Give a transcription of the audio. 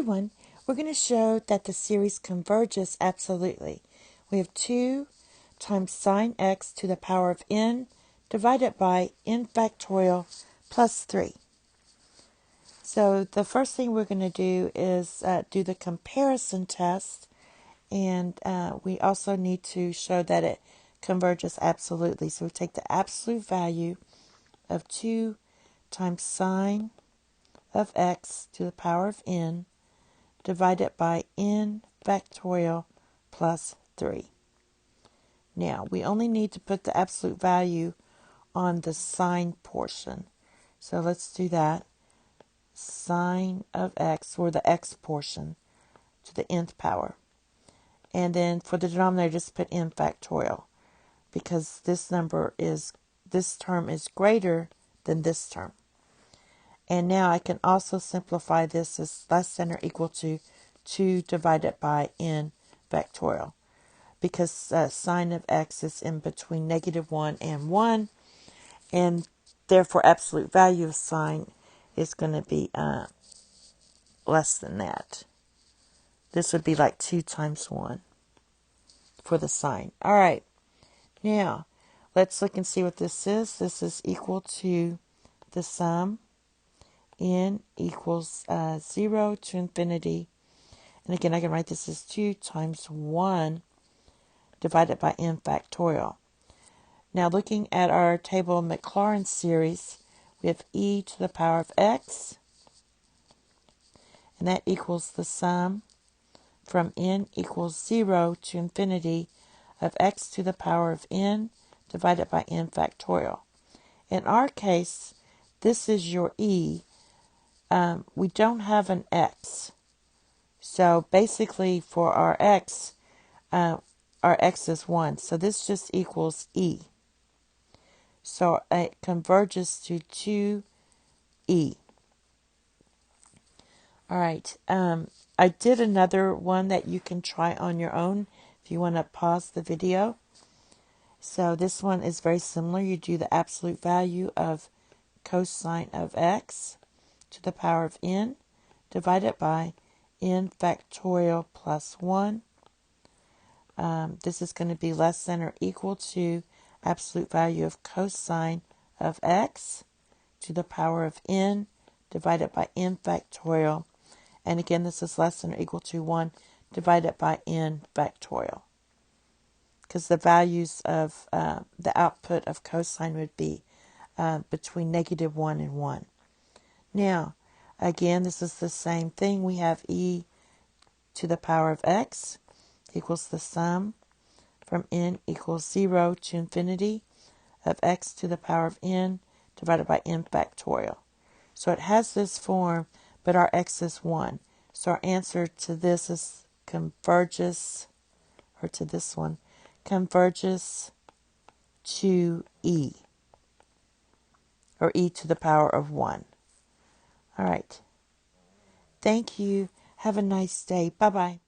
everyone, we're going to show that the series converges absolutely. We have 2 times sine x to the power of n divided by n factorial plus 3. So the first thing we're going to do is do the comparison test, and we also need to show that it converges absolutely. So we take the absolute value of 2 times sine of x to the power of n divided by n factorial plus 3. Now, we only need to put the absolute value on the sine portion. So let's do that. Sine of x, or the x portion, to the nth power. And then for the denominator, just put n factorial, because this term is greater than this term. And now I can also simplify this as less than or equal to 2 divided by n factorial, because sine of x is in between -1 and 1, and therefore absolute value of sine is going to be less than that. This would be like 2 times 1 for the sine. All right, now let's look and see what this is. This is equal to the sum. N equals 0 to infinity. And again, I can write this as 2 times 1 divided by n factorial. Now, looking at our table of Maclaurin series, we have e to the power of x, and that equals the sum from n equals 0 to infinity of x to the power of n divided by n factorial. In our case, this is your e. We don't have an x. So basically for our x is 1. So this just equals e. So it converges to 2e. All right. I did another one that you can try on your own if you want to pause the video. So this one is very similar. You do the absolute value of cosine of x to the power of n divided by n factorial plus 1. This is going to be less than or equal to absolute value of cosine of x to the power of n divided by n factorial. And again, this is less than or equal to 1 divided by n factorial, because the values of the output of cosine would be between -1 and 1. Now, again, this is the same thing. We have e to the power of x equals the sum from n equals 0 to infinity of x to the power of n divided by n factorial. So it has this form, but our x is 1. So our answer to this is converges, or to this one, converges to e, or e to the power of 1. All right. Thank you. Have a nice day. Bye-bye.